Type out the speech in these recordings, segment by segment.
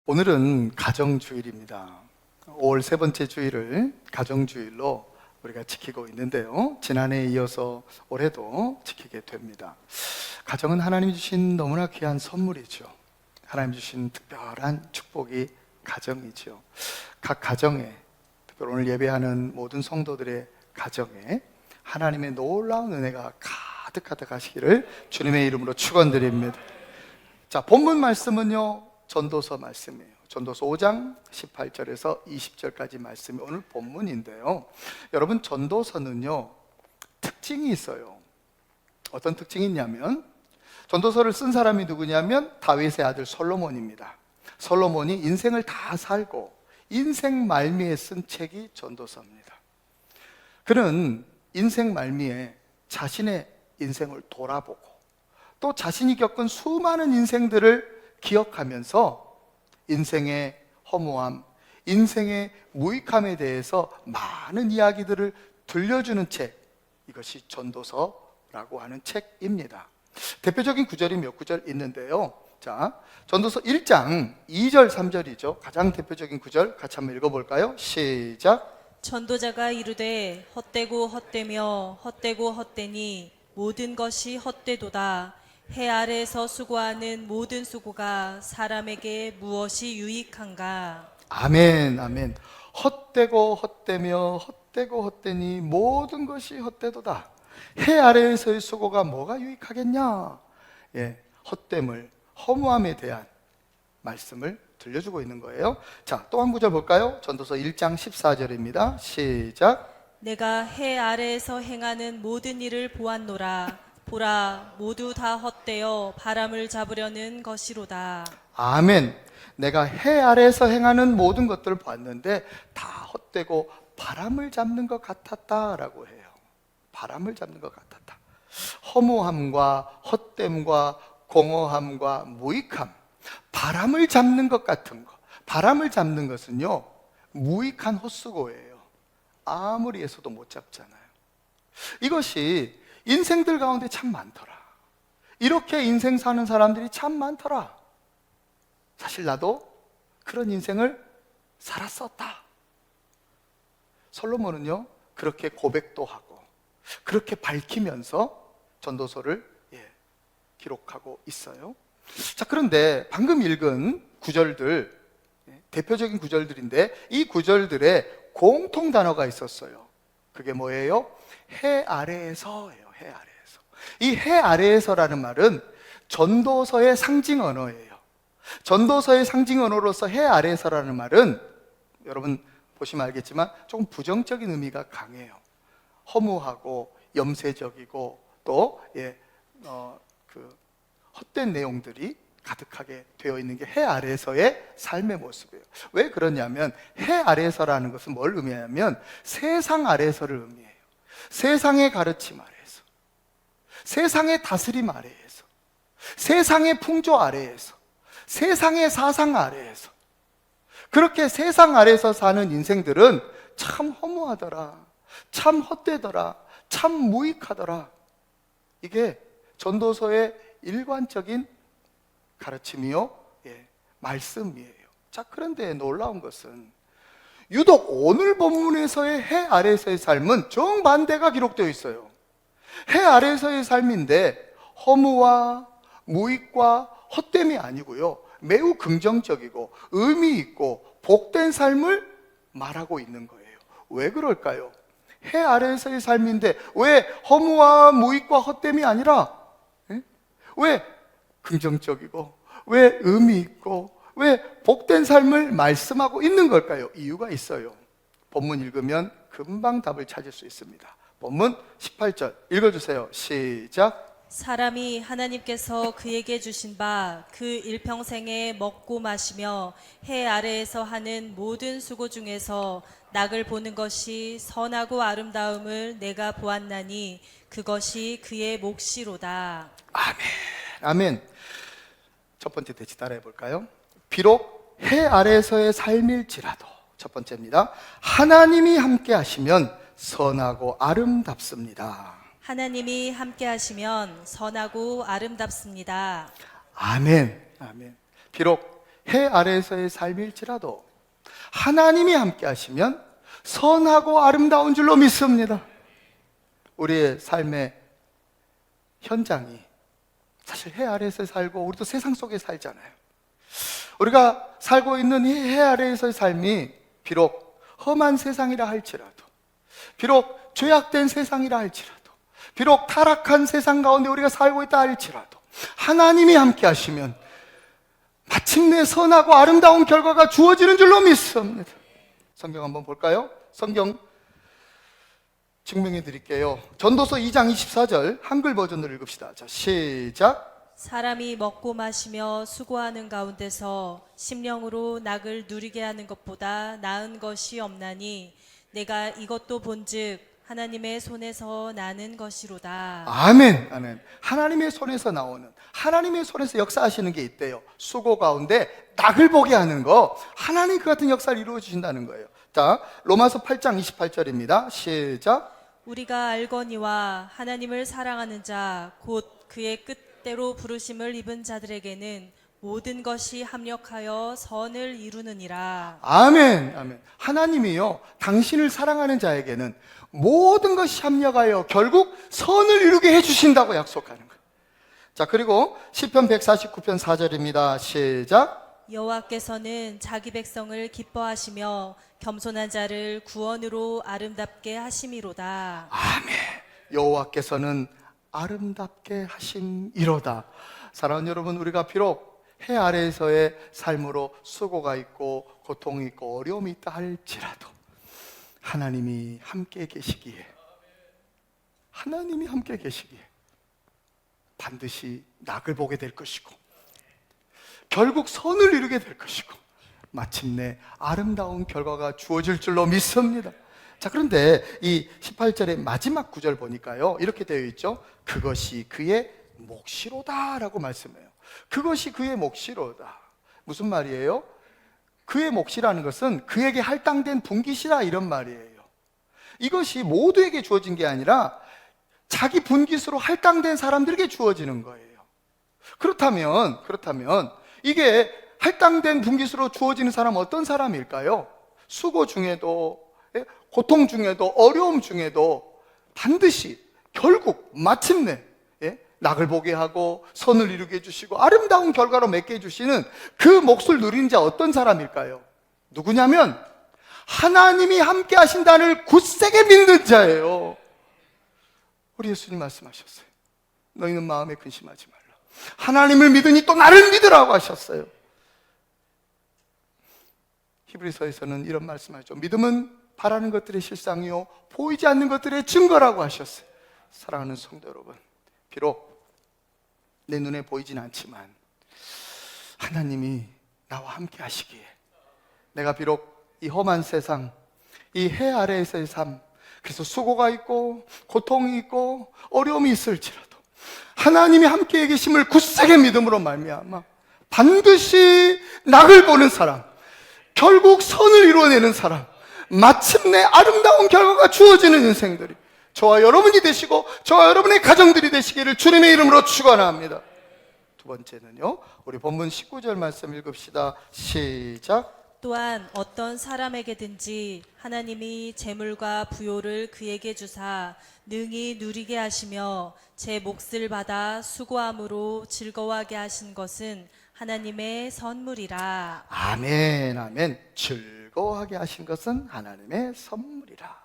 오늘은 가정주일입니다. 5월 세 번째 주일을 가정주일로 우리가 지키고 있는데요, 지난해에 이어서 올해도 지키게 됩니다. 가정은 하나님이 주신 너무나 귀한 선물이죠. 하나님 주신 특별한 축복이 가정이죠. 각 가정에, 특별히 오늘 예배하는 모든 성도들의 가정에 하나님의 놀라운 은혜가 가득 하시기를 주님의 이름으로 축원드립니다. 자, 본문 말씀은요, 전도서 말씀이에요. 전도서 5장 18절에서 20절까지 말씀이 오늘 본문인데요, 여러분, 전도서는요 특징이 있어요. 어떤 특징이 있냐면, 전도서를 쓴 사람이 누구냐면 다윗의 아들 솔로몬입니다. 솔로몬이 인생을 다 살고 인생 말미에 쓴 책이 전도서입니다. 그는 인생 말미에 자신의 인생을 돌아보고 또 자신이 겪은 수많은 인생들을 기억하면서 인생의 허무함, 인생의 무익함에 대해서 많은 이야기들을 들려주는 책, 이것이 전도서라고 하는 책입니다. 대표적인 구절이 몇 구절 있는데요, 자, 전도서 1장 2절 3절이죠. 가장 대표적인 구절 같이 한번 읽어볼까요? 시작. 전도자가 이르되 헛되고 헛되며 헛되고 헛되니 모든 것이 헛되도다. 해 아래에서 수고하는 모든 수고가 사람에게 무엇이 유익한가? 아멘, 아멘. 헛되고 헛되며 헛되고 헛되니 모든 것이 헛되도다. 해 아래에서의 수고가 뭐가 유익하겠냐? 예, 헛됨을, 허무함에 대한 말씀을 들려주고 있는 거예요. 자, 또 한 구절 볼까요? 전도서 1장 14절입니다. 시작. 내가 해 아래에서 행하는 모든 일을 보았노라. 보라, 모두 다 헛되어 바람을 잡으려는 것이로다. 아멘. 내가 해 아래에서 행하는 모든 것들을 봤는데 다 헛되고 바람을 잡는 것 같았다라고 해요. 바람을 잡는 것 같았다. 허무함과 헛됨과 공허함과 무익함, 바람을 잡는 것 같은 거. 바람을 잡는 것은요, 무익한 헛수고예요. 아무리 애써도 못 잡잖아요. 이것이 인생들 가운데 참 많더라. 이렇게 인생 사는 사람들이 참 많더라. 사실 나도 그런 인생을 살았었다. 솔로몬은요, 그렇게 고백도 하고 그렇게 밝히면서 전도서를 기록하고 있어요. 자, 그런데 방금 읽은 구절들, 대표적인 구절들인데 이 구절들에 공통 단어가 있었어요. 그게 뭐예요? 해 아래에서예요. 해 아래에서. 이 해 아래에서라는 말은 전도서의 상징 언어예요. 전도서의 상징 언어로서 해 아래에서라는 말은 여러분 보시면 알겠지만 조금 부정적인 의미가 강해요. 허무하고 염세적이고 또 헛된 내용들이 가득하게 되어 있는 게 해 아래에서의 삶의 모습이에요. 왜 그러냐면 해 아래에서라는 것은 뭘 의미하냐면 세상 아래에서를 의미해요. 세상의 가르침 아래에서, 세상의 다스림 아래에서, 세상의 풍조 아래에서, 세상의 사상 아래에서, 그렇게 세상 아래에서 사는 인생들은 참 허무하더라, 참 헛되더라, 참 무익하더라. 이게 전도서의 일관적인 가르침이요, 말씀이에요. 자, 그런데 놀라운 것은 유독 오늘 본문에서의 해 아래에서의 삶은 정반대가 기록되어 있어요. 해 아래에서의 삶인데 허무와 무익과 헛됨이 아니고요, 매우 긍정적이고 의미 있고 복된 삶을 말하고 있는 거예요. 왜 그럴까요? 해 아래에서의 삶인데 왜 허무와 무익과 헛됨이 아니라 왜 긍정적이고 왜 의미 있고 왜 복된 삶을 말씀하고 있는 걸까요? 이유가 있어요. 본문 읽으면 금방 답을 찾을 수 있습니다. 본문 18절 읽어주세요. 시작. 사람이 하나님께서 그에게 주신 바 그 일평생에 먹고 마시며 해 아래에서 하는 모든 수고 중에서 낙을 보는 것이 선하고 아름다움을 내가 보았나니 그것이 그의 몫이로다. 아멘. 아멘. 첫 번째 대치 따라해 볼까요? 비록 해 아래에서의 삶일지라도, 첫 번째입니다. 하나님이 함께 하시면 선하고 아름답습니다. 하나님이 함께 하시면 선하고 아름답습니다. 아멘, 아멘. 비록 해 아래에서의 삶일지라도 하나님이 함께 하시면 선하고 아름다운 줄로 믿습니다. 우리의 삶의 현장이 사실 해 아래에서 살고 우리도 세상 속에 살잖아요. 우리가 살고 있는 이 해 아래에서의 삶이 비록 험한 세상이라 할지라도, 비록 죄악된 세상이라 할지라도, 비록 타락한 세상 가운데 우리가 살고 있다 할지라도 하나님이 함께 하시면 마침내 선하고 아름다운 결과가 주어지는 줄로 믿습니다. 성경 한번 볼까요? 성경 증명해 드릴게요. 전도서 2장 24절 한글 버전으로 읽읍시다. 자, 시작. 사람이 먹고 마시며 수고하는 가운데서 심령으로 낙을 누리게 하는 것보다 나은 것이 없나니 내가 이것도 본즉 하나님의 손에서 나는 것이로다. 아멘, 아멘. 하나님의 손에서 나오는, 하나님의 손에서 역사하시는 게 있대요. 수고 가운데 낙을 보게 하는 거, 하나님 그 같은 역사를 이루어 주신다는 거예요. 자, 로마서 8장 28절입니다. 시작. 우리가 알거니와 하나님을 사랑하는 자 곧 그의 뜻대로 부르심을 입은 자들에게는 모든 것이 합력하여 선을 이루느니라. 아멘, 아멘. 하나님이요, 당신을 사랑하는 자에게는 모든 것이 합력하여 결국 선을 이루게 해주신다고 약속하는 거예요. 자, 그리고 시편 149편 4절입니다. 시작. 여호와께서는 자기 백성을 기뻐하시며 겸손한 자를 구원으로 아름답게 하심이로다. 아멘. 여호와께서는 아름답게 하심이로다. 사랑하는 여러분, 우리가 비록 해 아래에서의 삶으로 수고가 있고 고통이 있고 어려움이 있다 할지라도 하나님이 함께 계시기에, 하나님이 함께 계시기에 반드시 낙을 보게 될 것이고 결국 선을 이루게 될 것이고 마침내 아름다운 결과가 주어질 줄로 믿습니다. 자, 그런데 이 18절의 마지막 구절 보니까요, 이렇게 되어 있죠. 그것이 그의 몫이로다 라고 말씀해요. 그것이 그의 몫이로다. 무슨 말이에요? 그의 몫이라는 것은 그에게 할당된 분깃이라, 이런 말이에요. 이것이 모두에게 주어진 게 아니라 자기 분깃으로 할당된 사람들에게 주어지는 거예요. 그렇다면 이게 할당된 분깃으로 주어지는 사람 어떤 사람일까요? 수고 중에도, 고통 중에도, 어려움 중에도 반드시 결국 마침내 낙을 보게 하고 선을 이루게 해주시고 아름다운 결과로 맺게 해주시는 그 몫을 누리는 자 어떤 사람일까요? 누구냐면 하나님이 함께 하신다를 굳세게 믿는 자예요. 우리 예수님 말씀하셨어요. 너희는 마음에 근심하지 말라. 하나님을 믿으니 또 나를 믿으라고 하셨어요. 히브리서에서는 이런 말씀하죠. 믿음은 바라는 것들의 실상이요 보이지 않는 것들의 증거라고 하셨어요. 사랑하는 성도 여러분, 비록 내 눈에 보이진 않지만 하나님이 나와 함께 하시기에 내가 비록 이 험한 세상, 이 해 아래에서의 삶, 그래서 수고가 있고 고통이 있고 어려움이 있을지라도 하나님이 함께 계심을 굳세게 믿음으로 말미암아 반드시 낙을 보는 사람, 결국 선을 이루어내는 사람, 마침내 아름다운 결과가 주어지는 인생들이 저와 여러분이 되시고 저와 여러분의 가정들이 되시기를 주님의 이름으로 축원합니다. 두 번째는요, 우리 본문 19절 말씀 읽읍시다. 시작. 또한 어떤 사람에게든지 하나님이 재물과 부요를 그에게 주사 능히 누리게 하시며 제 몫을 받아 수고함으로 즐거워하게 하신 것은 하나님의 선물이라. 아멘, 아멘. 즐거워하게 하신 것은 하나님의 선물이라.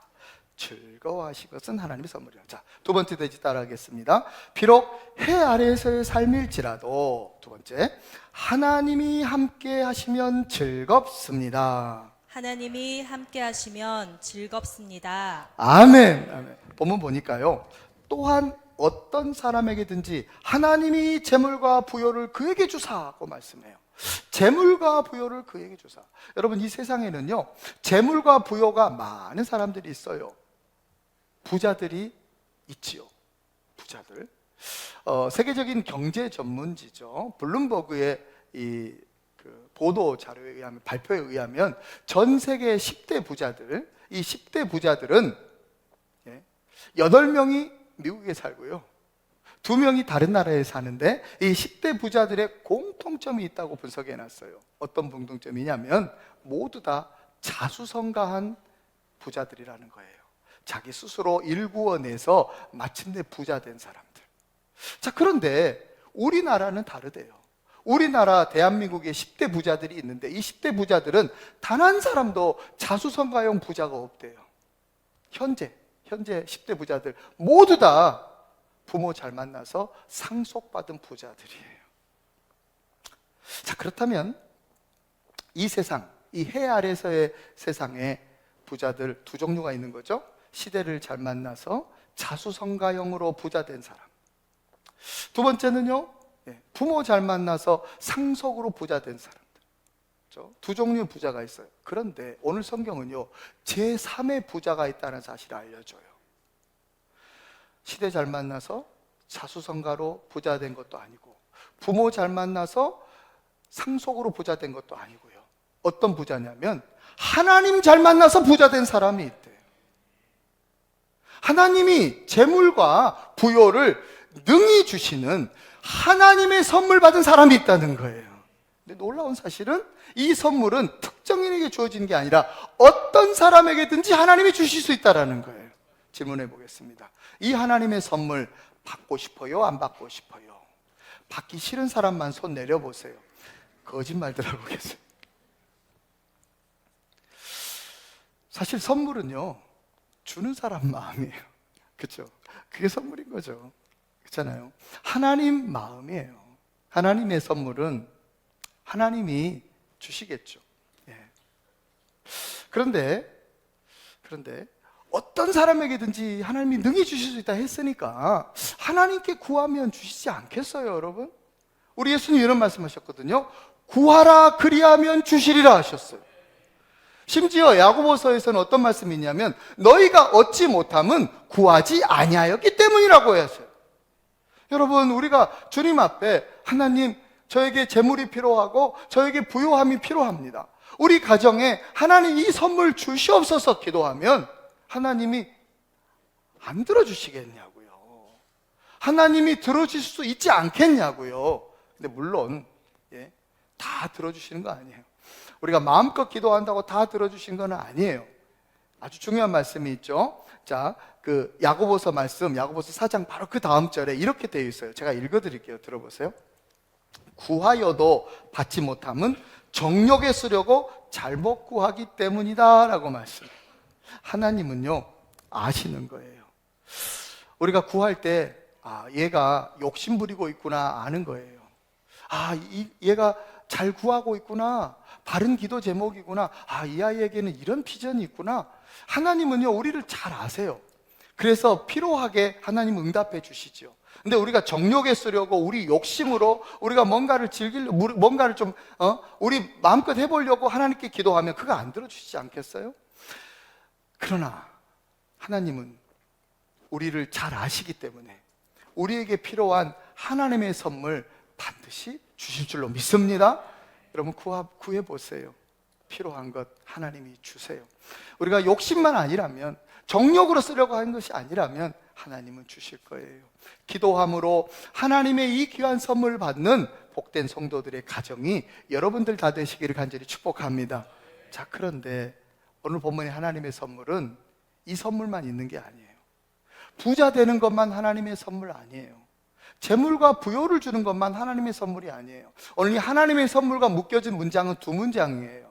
즐거워하신 것은 하나님의 선물이라. 자, 두 번째 대지 따라하겠습니다. 비록 해 아래에서의 삶일지라도, 두 번째, 하나님이 함께 하시면 즐겁습니다. 하나님이 함께 하시면 즐겁습니다. 아멘, 아멘. 본문 보니까요, 또한 어떤 사람에게든지 하나님이 재물과 부요를 그에게 주사고 말씀해요. 재물과 부요를 그에게 주사. 여러분, 이 세상에는요, 재물과 부요가 많은 사람들이 있어요. 부자들이 있지요. 부자들. 세계적인 경제 전문지죠. 블룸버그의 이 보도 자료에 의하면, 발표에 의하면 전 세계 10대 부자들, 이 10대 부자들은 8명이 미국에 살고요, 2명이 다른 나라에 사는데 이 10대 부자들의 공통점이 있다고 분석해 놨어요. 어떤 공통점이냐면 모두 다 자수성가한 부자들이라는 거예요. 자기 스스로 일구어내서 마침내 부자 된 사람들. 자, 그런데 우리나라는 다르대요. 우리나라 대한민국에 10대 부자들이 있는데 이 10대 부자들은 단 한 사람도 자수성가형 부자가 없대요. 현재 10대 부자들 모두 다 부모 잘 만나서 상속받은 부자들이에요. 자, 그렇다면 이 세상, 이 해 아래서의 세상에 부자들 두 종류가 있는 거죠. 시대를 잘 만나서 자수성가형으로 부자 된 사람. 두 번째는요, 부모 잘 만나서 상속으로 부자 된 사람들. 두 종류의 부자가 있어요. 그런데 오늘 성경은요, 제3의 부자가 있다는 사실을 알려줘요. 시대 잘 만나서 자수성가로 부자 된 것도 아니고, 부모 잘 만나서 상속으로 부자 된 것도 아니고요. 어떤 부자냐면 하나님 잘 만나서 부자 된 사람이 있대요. 하나님이 재물과 부요를 능히 주시는 하나님의 선물 받은 사람이 있다는 거예요. 근데 놀라운 사실은 이 선물은 특정인에게 주어지는 게 아니라 어떤 사람에게든지 하나님이 주실 수 있다는 거예요. 질문해 보겠습니다. 이 하나님의 선물 받고 싶어요? 안 받고 싶어요? 받기 싫은 사람만 손 내려보세요. 거짓말들 하고 계세요. 사실 선물은요, 주는 사람 마음이에요. 그렇죠? 그게 선물인 거죠. 그렇잖아요. 하나님 마음이에요. 하나님의 선물은 하나님이 주시겠죠. 그런데 어떤 사람에게든지 하나님이 능히 주실 수 있다 했으니까 하나님께 구하면 주시지 않겠어요, 여러분? 우리 예수님 이런 말씀하셨거든요. 구하라 그리하면 주시리라 하셨어요. 심지어 야고보서에서는 어떤 말씀이 있냐면 너희가 얻지 못함은 구하지 아니하였기 때문이라고 하셨어요. 여러분, 우리가 주님 앞에 하나님, 저에게 재물이 필요하고 저에게 부요함이 필요합니다. 우리 가정에 하나님 이 선물 주시옵소서 기도하면 하나님이 안 들어주시겠냐고요. 하나님이 들어주실 수 있지 않겠냐고요. 근데 물론 다 들어주시는 거 아니에요. 우리가 마음껏 기도한다고 다 들어주신 건 아니에요. 아주 중요한 말씀이 있죠. 자, 그 야고보서 말씀, 야고보서 4장 바로 그 다음 절에 이렇게 되어 있어요. 제가 읽어드릴게요. 들어보세요. 구하여도 받지 못함은 정욕에 쓰려고 잘못 구하기 때문이다 라고 말씀해요. 하나님은요, 아시는 거예요. 우리가 구할 때 얘가 욕심 부리고 있구나 아는 거예요. 얘가 잘 구하고 있구나, 바른 기도 제목이구나, 이 아이에게는 이런 비전이 있구나. 하나님은요, 우리를 잘 아세요. 그래서 필요하게 하나님 응답해 주시죠. 근데 우리가 정욕에 쓰려고 우리 욕심으로 우리가 뭔가를 뭔가를 좀 우리 마음껏 해보려고 하나님께 기도하면 그거 안 들어주시지 않겠어요? 그러나 하나님은 우리를 잘 아시기 때문에 우리에게 필요한 하나님의 선물 반드시 주실 줄로 믿습니다. 여러분, 구해보세요. 필요한 것 하나님이 주세요. 우리가 욕심만 아니라면, 정욕으로 쓰려고 하는 것이 아니라면 하나님은 주실 거예요. 기도함으로 하나님의 이 귀한 선물을 받는 복된 성도들의 가정이 여러분들 다 되시기를 간절히 축복합니다. 자, 그런데 오늘 본문의 하나님의 선물은 이 선물만 있는 게 아니에요. 부자 되는 것만 하나님의 선물 아니에요. 재물과 부요를 주는 것만 하나님의 선물이 아니에요. 오늘 이 하나님의 선물과 묶여진 문장은 두 문장이에요.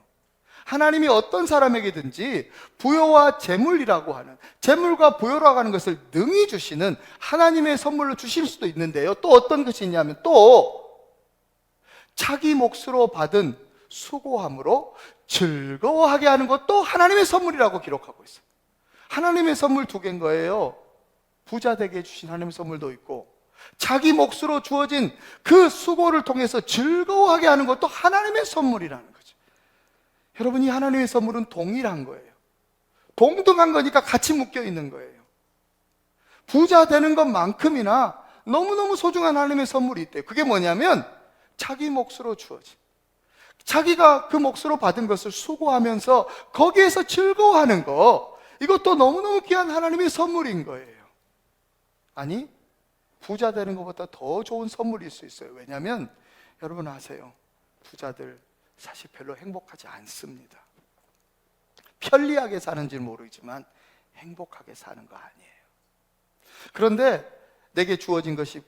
하나님이 어떤 사람에게든지 부요와 재물이라고 하는, 재물과 부요라고 하는 것을 능히 주시는 하나님의 선물로 주실 수도 있는데요, 또 어떤 것이 있냐면 또 자기 몫으로 받은 수고함으로 즐거워하게 하는 것도 하나님의 선물이라고 기록하고 있어요. 하나님의 선물 두 개인 거예요. 부자 되게 해주신 하나님의 선물도 있고, 자기 몫으로 주어진 그 수고를 통해서 즐거워하게 하는 것도 하나님의 선물이라는 거죠. 여러분, 이 하나님의 선물은 동일한 거예요. 동등한 거니까 같이 묶여 있는 거예요. 부자 되는 것만큼이나 너무너무 소중한 하나님의 선물이 있대요. 그게 뭐냐면 자기 몫으로 주어진, 자기가 그 몫으로 받은 것을 수고하면서 거기에서 즐거워하는 거, 이것도 너무너무 귀한 하나님의 선물인 거예요. 아니, 부자 되는 것보다 더 좋은 선물일 수 있어요. 왜냐하면 여러분 아세요, 부자들 사실 별로 행복하지 않습니다. 편리하게 사는지는 모르지만 행복하게 사는 거 아니에요. 그런데 내게 주어진 것이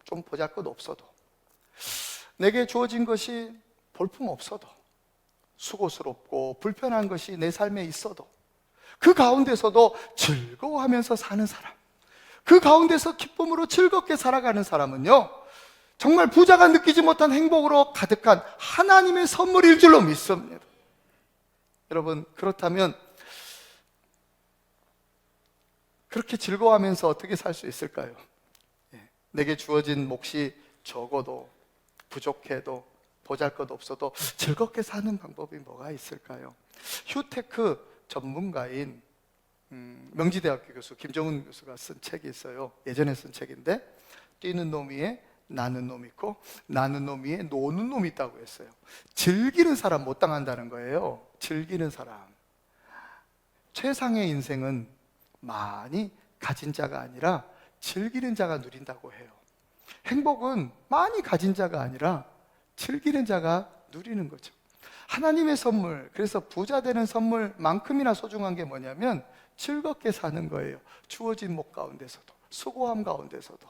좀 보잘것 없어도, 내게 주어진 것이 볼품 없어도, 수고스럽고 불편한 것이 내 삶에 있어도 그 가운데서도 즐거워하면서 사는 사람, 그 가운데서 기쁨으로 즐겁게 살아가는 사람은요, 정말 부자가 느끼지 못한 행복으로 가득한 하나님의 선물일 줄로 믿습니다. 여러분, 그렇다면 그렇게 즐거워하면서 어떻게 살 수 있을까요? 내게 주어진 몫이 적어도, 부족해도, 보잘것 없어도 즐겁게 사는 방법이 뭐가 있을까요? 휴테크 전문가인 명지대학교 교수 김정은 교수가 쓴 책이 있어요. 예전에 쓴 책인데, 뛰는 놈 위에 나는 놈 있고 나는 놈 위에 노는 놈이 있다고 했어요. 즐기는 사람 못 당한다는 거예요. 즐기는 사람. 최상의 인생은 많이 가진 자가 아니라 즐기는 자가 누린다고 해요. 행복은 많이 가진 자가 아니라 즐기는 자가 누리는 거죠. 하나님의 선물, 그래서 부자 되는 선물만큼이나 소중한 게 뭐냐면 즐겁게 사는 거예요. 주어진 목 가운데서도, 수고함 가운데서도,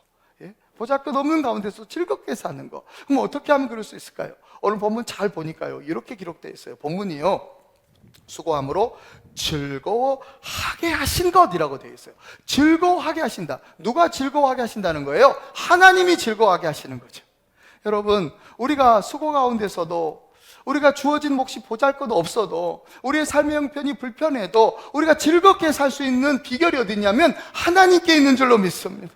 보잘것없는 가운데서 즐겁게 사는 거. 그럼 어떻게 하면 그럴 수 있을까요? 오늘 본문 잘 보니까요, 이렇게 기록되어 있어요. 본문이요, 수고함으로 즐거워하게 하신 것이라고 되어 있어요. 즐거워하게 하신다. 누가 즐거워하게 하신다는 거예요? 하나님이 즐거워하게 하시는 거죠. 여러분, 우리가 수고 가운데서도, 우리가 주어진 몫이 보잘것 없어도, 우리의 삶의 형편이 불편해도 우리가 즐겁게 살 수 있는 비결이 어디 있냐면 하나님께 있는 줄로 믿습니다.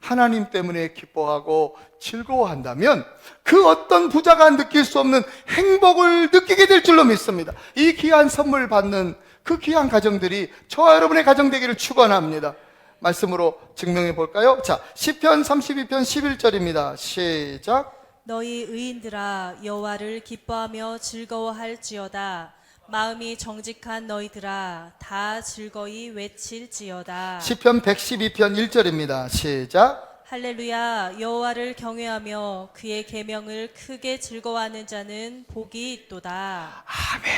하나님 때문에 기뻐하고 즐거워한다면 그 어떤 부자가 느낄 수 없는 행복을 느끼게 될 줄로 믿습니다. 이 귀한 선물 받는 그 귀한 가정들이 저와 여러분의 가정 되기를 축원합니다. 말씀으로 증명해 볼까요? 자, 시편 32편 11절입니다. 시작. 너희 의인들아 여호와를 기뻐하며 즐거워할지어다. 마음이 정직한 너희들아 다 즐거이 외칠지어다. 시편 112편 1절입니다. 시작. 할렐루야. 여호와를 경외하며 그의 계명을 크게 즐거워하는 자는 복이 있도다. 아멘.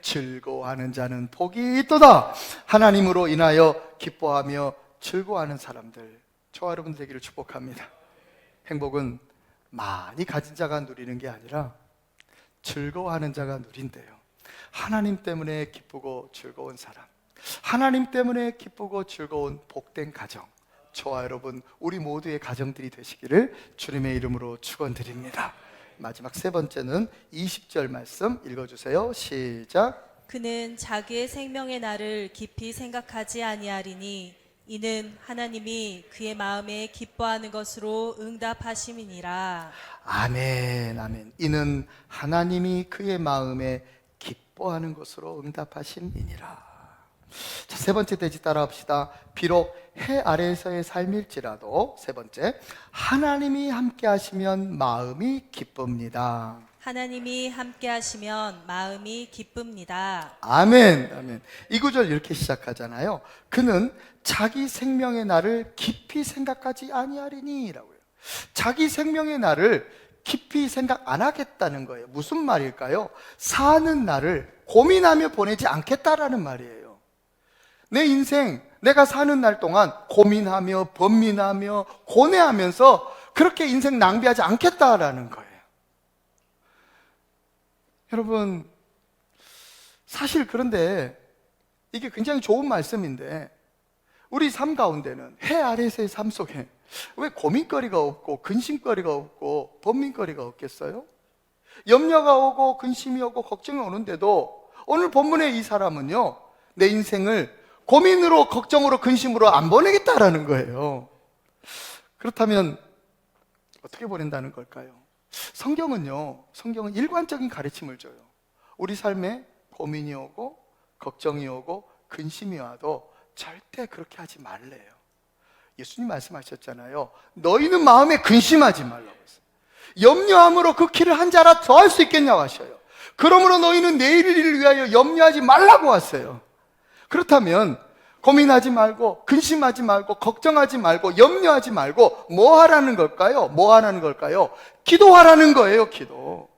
즐거워하는 자는 복이 있도다. 하나님으로 인하여 기뻐하며 즐거워하는 사람들, 저와 여러분 되기를 축복합니다. 행복은 많이 가진 자가 누리는 게 아니라 즐거워하는 자가 누린대요. 하나님 때문에 기쁘고 즐거운 사람, 하나님 때문에 기쁘고 즐거운 복된 가정, 저와 여러분 우리 모두의 가정들이 되시기를 주님의 이름으로 축원드립니다. 마지막 세 번째는 20절 말씀 읽어주세요. 시작. 그는 자기의 생명의 날을 깊이 생각하지 아니하리니 이는 하나님이 그의 마음에 기뻐하는 것으로 응답하심이니라. 아멘, 아멘. 이는 하나님이 그의 마음에 기뻐하는 것으로 응답하심이니라. 자, 세 번째 대지 따라합시다. 비록 해 아래에서의 삶일지라도, 세 번째, 하나님이 함께 하시면 마음이 기쁩니다. 하나님이 함께 하시면 마음이 기쁩니다. 아멘, 아멘. 이 구절 이렇게 시작하잖아요. 그는 자기 생명의 날을 깊이 생각하지 아니하리니 라고요. 자기 생명의 날을 깊이 생각 안 하겠다는 거예요. 무슨 말일까요? 사는 날을 고민하며 보내지 않겠다라는 말이에요. 내 인생, 내가 사는 날 동안 고민하며 번민하며 고뇌하면서 그렇게 인생 낭비하지 않겠다라는 거예요. 여러분, 사실 그런데 이게 굉장히 좋은 말씀인데 우리 삶 가운데는, 해 아래에서의 삶 속에 왜 고민거리가 없고 근심거리가 없고 번민거리가 없겠어요? 염려가 오고 근심이 오고 걱정이 오는데도 오늘 본문의 이 사람은요, 내 인생을 고민으로 걱정으로 근심으로 안 보내겠다라는 거예요. 그렇다면 어떻게 보낸다는 걸까요? 성경은 일관적인 가르침을 줘요. 우리 삶에 고민이 오고 걱정이 오고 근심이 와도 절대 그렇게 하지 말래요. 예수님 말씀하셨잖아요. 너희는 마음에 근심하지 말라고 했어요. 염려함으로 그 키를 한 자라 더할 수 있겠냐고 하셔요. 그러므로 너희는 내일을 위하여 염려하지 말라고 왔어요. 그렇다면 고민하지 말고, 근심하지 말고, 걱정하지 말고, 염려하지 말고 뭐 하라는 걸까요? 뭐 하라는 걸까요? 기도하라는 거예요. 기도.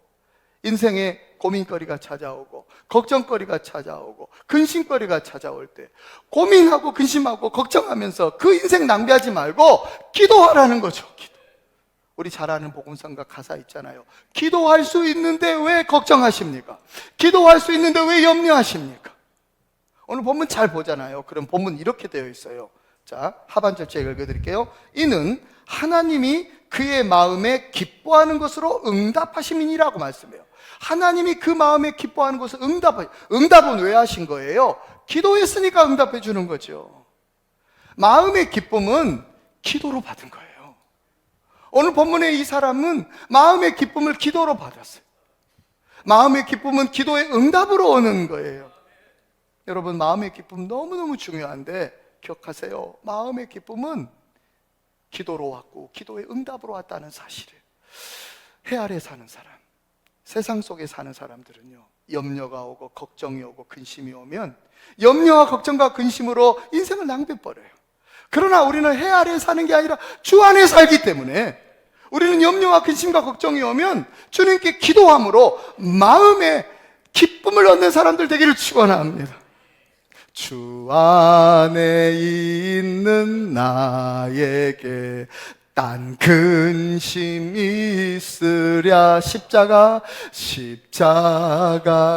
인생에 고민거리가 찾아오고, 걱정거리가 찾아오고, 근심거리가 찾아올 때 고민하고 근심하고 걱정하면서 그 인생 낭비하지 말고 기도하라는 거죠. 기도. 우리 잘 아는 복음성가 가사 있잖아요. 기도할 수 있는데 왜 걱정하십니까? 기도할 수 있는데 왜 염려하십니까? 오늘 본문 잘 보잖아요. 그럼 본문 이렇게 되어 있어요. 자, 하반절 제가 읽어드릴게요. 이는 하나님이 그의 마음에 기뻐하는 것으로 응답하심이니라고 말씀해요. 하나님이 그 마음에 기뻐하는 것을 응답은 왜 하신 거예요? 기도했으니까 응답해 주는 거죠. 마음의 기쁨은 기도로 받은 거예요. 오늘 본문의 이 사람은 마음의 기쁨을 기도로 받았어요. 마음의 기쁨은 기도의 응답으로 오는 거예요. 여러분, 마음의 기쁨 너무너무 중요한데 기억하세요. 마음의 기쁨은 기도로 왔고 기도의 응답으로 왔다는 사실을. 해 아래 사는 사람, 세상 속에 사는 사람들은요, 염려가 오고 걱정이 오고 근심이 오면 염려와 걱정과 근심으로 인생을 낭비해버려요. 그러나 우리는 해 아래 사는 게 아니라 주 안에 살기 때문에 우리는 염려와 근심과 걱정이 오면 주님께 기도함으로 마음의 기쁨을 얻는 사람들 되기를 축원합니다. 주 안에 있는 나에게 딴 근심이 있으랴. 십자가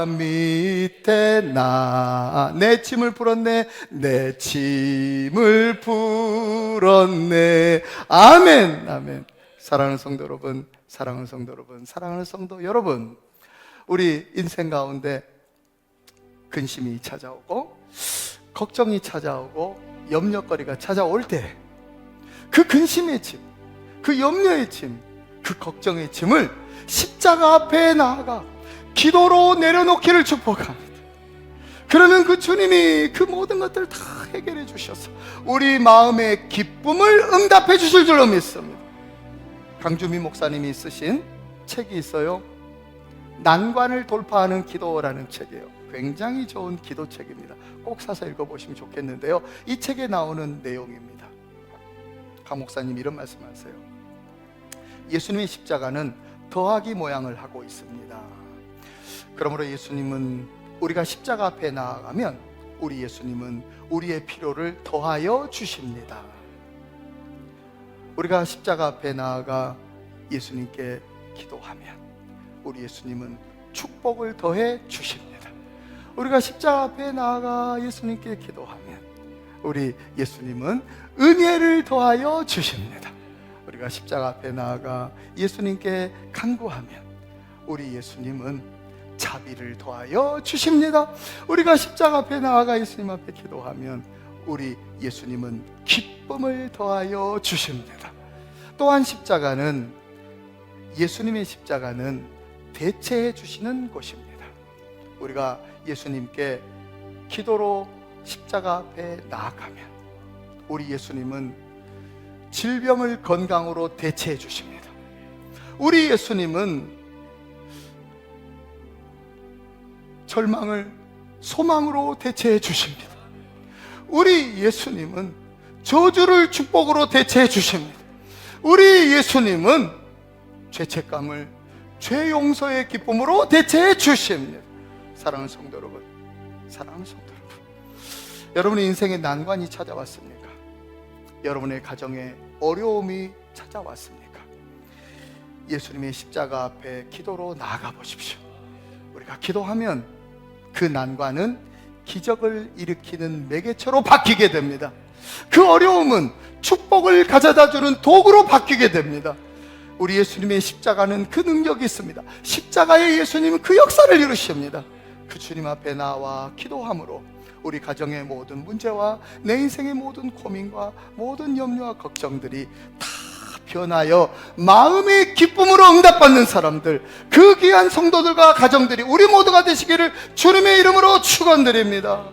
밑에 내 짐을 풀었네. 내 짐을 풀었네. 아멘, 아멘. 사랑하는 성도 여러분, 사랑하는 성도 여러분, 사랑하는 성도 여러분, 우리 인생 가운데 근심이 찾아오고 걱정이 찾아오고 염려거리가 찾아올 때 그 근심의 짐, 그 염려의 짐, 그 걱정의 짐을 십자가 앞에 나아가 기도로 내려놓기를 축복합니다. 그러면 그 주님이 그 모든 것들을 다 해결해 주셔서 우리 마음의 기쁨을 응답해 주실 줄로 믿습니다. 강주미 목사님이 쓰신 책이 있어요. 난관을 돌파하는 기도라는 책이에요. 굉장히 좋은 기도책입니다. 꼭 사서 읽어보시면 좋겠는데요, 이 책에 나오는 내용입니다. 강 목사님 이런 말씀하세요. 예수님의 십자가는 더하기 모양을 하고 있습니다. 그러므로 예수님은, 우리가 십자가 앞에 나아가면 우리 예수님은 우리의 필요를 더하여 주십니다. 우리가 십자가 앞에 나아가 예수님께 기도하면 우리 예수님은 축복을 더해 주십니다. 우리가 십자가 앞에 나아가 예수님께 기도하면 우리 예수님은 은혜를 더하여 주십니다. 우리가 십자가 앞에 나아가 예수님께 간구하면 우리 예수님은 자비를 더하여 주십니다. 우리가 십자가 앞에 나아가 예수님 앞에 기도하면 우리 예수님은 기쁨을 더하여 주십니다. 또한 십자가는, 예수님의 십자가는 대체해 주시는 곳입니다. 우리가 예수님께 기도로 십자가 앞에 나아가면 우리 예수님은 질병을 건강으로 대체해 주십니다. 우리 예수님은 절망을 소망으로 대체해 주십니다. 우리 예수님은 저주를 축복으로 대체해 주십니다. 우리 예수님은 죄책감을 죄 용서의 기쁨으로 대체해 주십니다. 사랑하는 성도 여러분, 사랑하는 성도 여러분, 여러분의 인생에 난관이 찾아왔습니까? 여러분의 가정에 어려움이 찾아왔습니까? 예수님의 십자가 앞에 기도로 나아가 보십시오. 우리가 기도하면 그 난관은 기적을 일으키는 매개체로 바뀌게 됩니다. 그 어려움은 축복을 가져다 주는 도구로 바뀌게 됩니다. 우리 예수님의 십자가는 그 능력이 있습니다. 십자가의 예수님은 그 역사를 이루십니다. 그 주님 앞에 나와 기도함으로 우리 가정의 모든 문제와 내 인생의 모든 고민과 모든 염려와 걱정들이 다 변하여 마음의 기쁨으로 응답받는 사람들, 그 귀한 성도들과 가정들이 우리 모두가 되시기를 주님의 이름으로 축원드립니다.